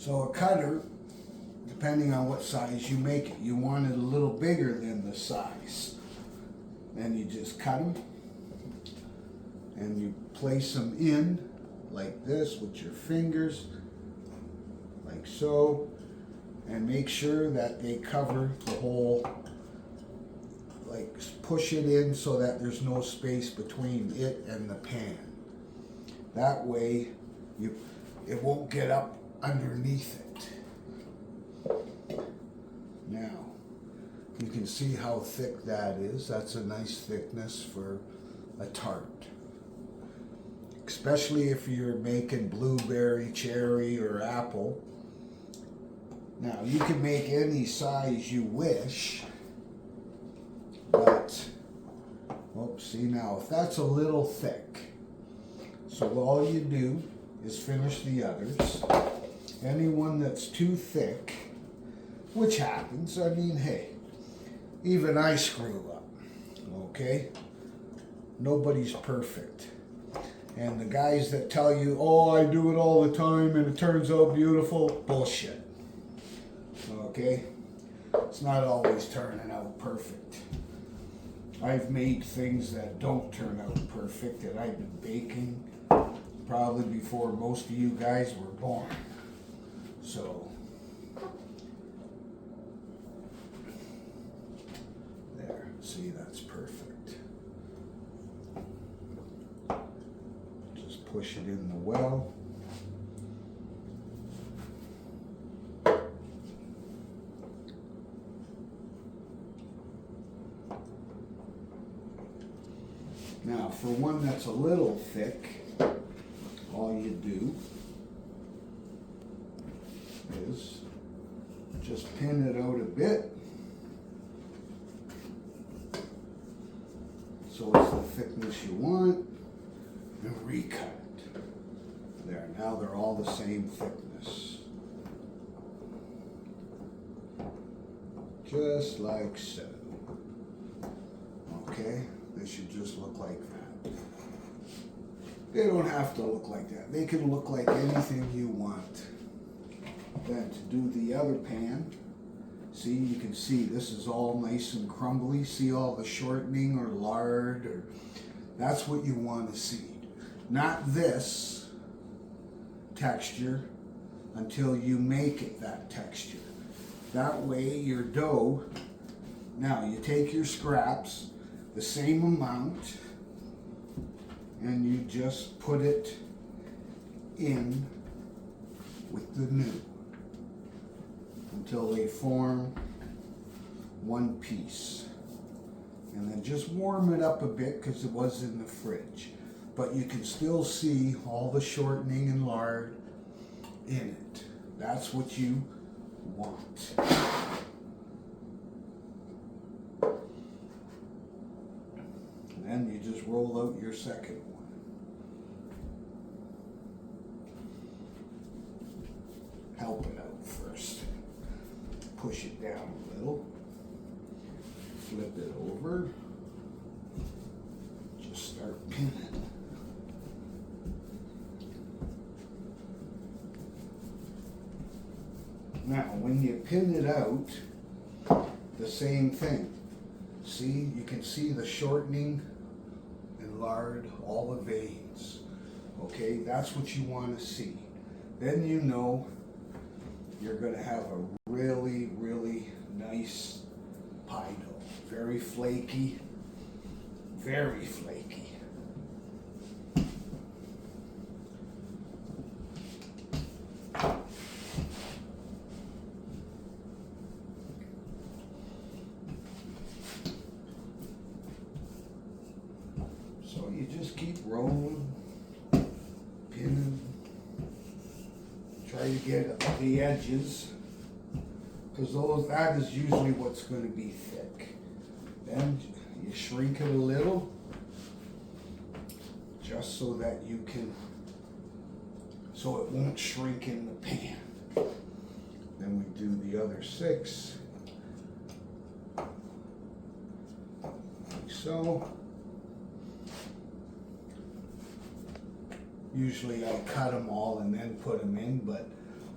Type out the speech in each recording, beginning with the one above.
So a cutter, depending on what size you make it, you want it a little bigger than the size. Then you just cut them and you place them in like this with your fingers, like so, and make sure that they cover the whole, like push it in so that there's no space between it and the pan. That way it won't get up underneath it. Now, you can see how thick that is. That's a nice thickness for a tart. Especially if you're making blueberry, cherry, or apple. Now, you can make any size you wish, but, see now, if that's a little thick, so all you do is finish the others. Anyone that's too thick, which happens, I mean, hey, even I screw up, okay? Nobody's perfect. And the guys that tell you, oh, I do it all the time and it turns out beautiful, bullshit. Okay? It's not always turning out perfect. I've made things that don't turn out perfect, and I've been baking probably before most of you guys were born. So, there, see, that's perfect. Just push it in the well. Now, for one that's a little thick, all you do is just pin it out a bit so it's the thickness you want, and recut it. There, now they're all the same thickness. Just like so. Okay? They should just look like that. They don't have to look like that. They can look like anything you want. Then to do the other pan, see, you can see this is all nice and crumbly. See all the shortening or lard, or that's what you want to see. Not this texture until you make it that texture. That way your dough, now you take your scraps, the same amount, and you just put it in with the new until they form one piece. And then just warm it up a bit because it was in the fridge. But you can still see all the shortening and lard in it. That's what you want. And you just roll out your second one. Help it out first. Push it down a little. Flip it over. Just start pinning. Now, when you pin it out, the same thing. See, you can see the shortening and lard, all the veins. Okay, that's what you want to see. Then you know you're going to have a really, really nice pie dough. Very flaky, very flaky. So you just keep rolling, pinning, try to get the edges, because that is usually what's going to be thick. Then you shrink it a little, just so that you can, so it won't shrink in the pan. Then we do the other 6, like so. Usually I cut them all and then put them in, but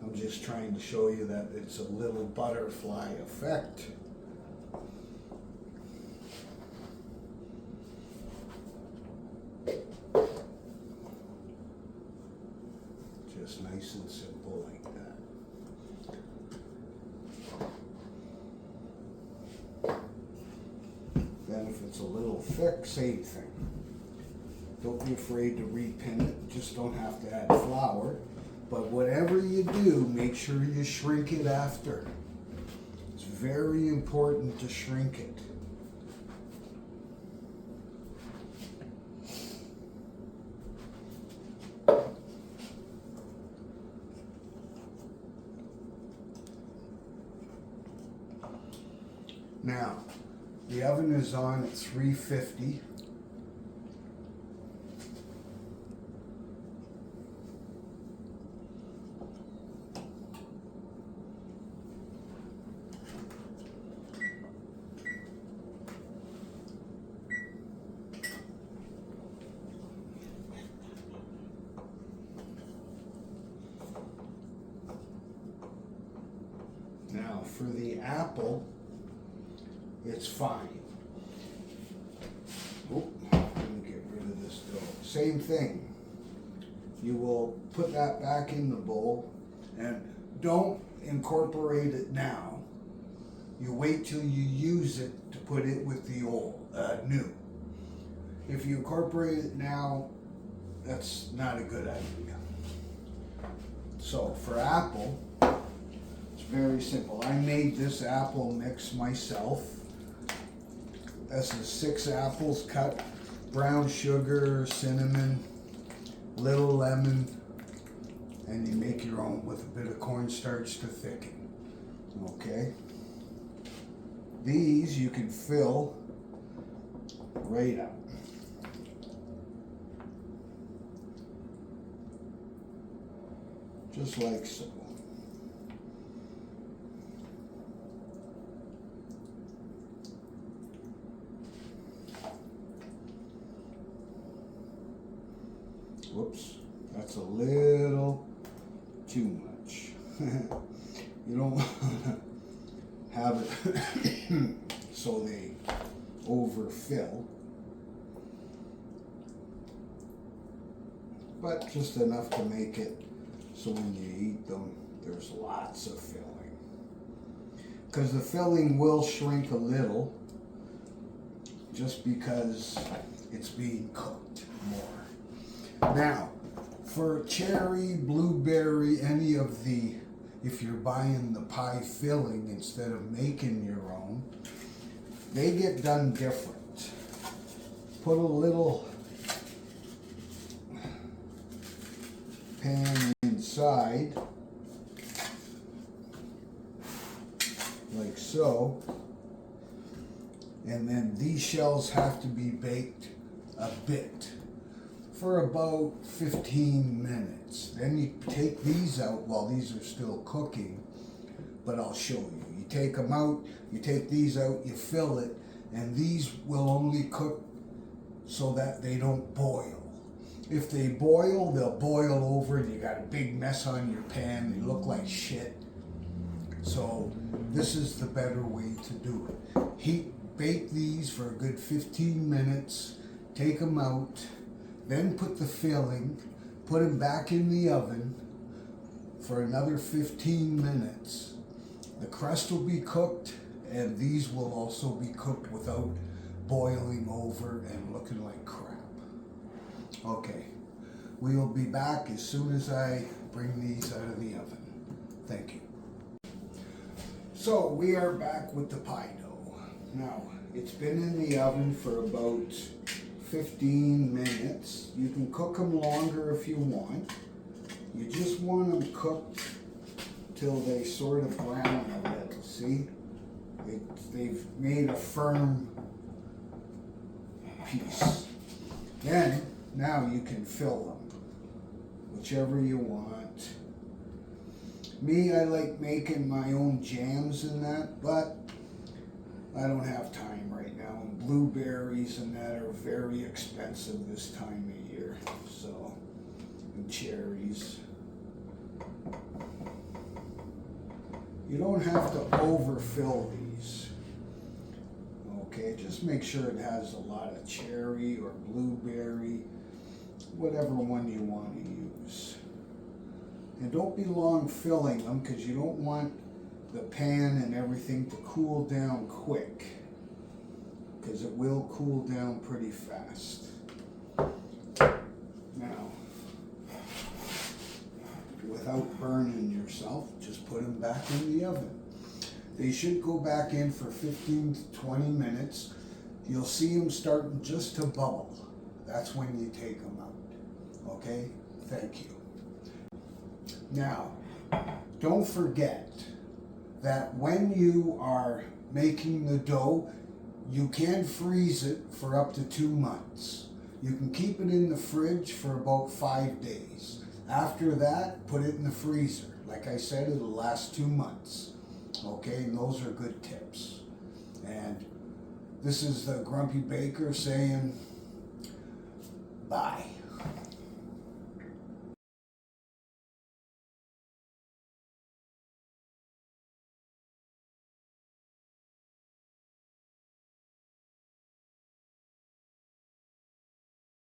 I'm just trying to show you that it's a little butterfly effect. Just nice and simple like that. Then if it's a little thick, same thing. Don't be afraid to repin it, just don't have to add flour. But whatever you do, make sure you shrink it after. It's very important to shrink it. Now, the oven is on at 350. Now, for the apple, it's fine. Oh, let me get rid of this dough. Same thing. You will put that back in the bowl and don't incorporate it now. You wait till you use it to put it with the old, new. If you incorporate it now, that's not a good idea. So for apple, it's very simple. I made this apple mix myself. This is 6 apples cut, brown sugar, cinnamon, little lemon, and you make your own with a bit of cornstarch to thicken. Okay? These you can fill right up. Just like so. Whoops, that's a little too much. You don't want to have it so they overfill, but just enough to make it so when you eat them, there's lots of filling. Because the filling will shrink a little just because it's being cooked more. Now, for cherry, blueberry, any of the, if you're buying the pie filling instead of making your own, they get done different. Put a little pan inside, like so, and then these shells have to be baked a bit for about 15 minutes. Then you take these out while these are still cooking, but I'll show you. You take them out, you take these out, you fill it, and these will only cook so that they don't boil. If they boil, they'll boil over and you got a big mess on your pan, they look like shit. So this is the better way to do it. Bake these for a good 15 minutes, take them out, then put the filling, put them back in the oven for another 15 minutes. The crust will be cooked and these will also be cooked without boiling over and looking like crap. Okay, we will be back as soon as I bring these out of the oven. Thank you. So we are back with the pie dough. Now, it's been in the oven for about 15 minutes. You can cook them longer if you want. You just want them cooked till they sort of brown a little. See? They've made a firm piece. Then, now you can fill them, whichever you want. Me, I like making my own jams and that, but I don't have time right now. And blueberries and that are very expensive this time of year. So, and cherries. You don't have to overfill these. Okay, just make sure it has a lot of cherry or blueberry, whatever one you want to use. And don't be long filling them because you don't want the pan and everything to cool down quick, because it will cool down pretty fast. Now, without burning yourself, just put them back in the oven. They should go back in for 15 to 20 minutes. You'll see them starting just to bubble. That's when you take them out. Okay? Thank you. Now, don't forget that when you are making the dough, you can freeze it for up to 2 months. You can keep it in the fridge for about 5 days. After that, put it in the freezer. Like I said, it'll last 2 months. Okay, and those are good tips. And this is the Grumpy Baker saying bye.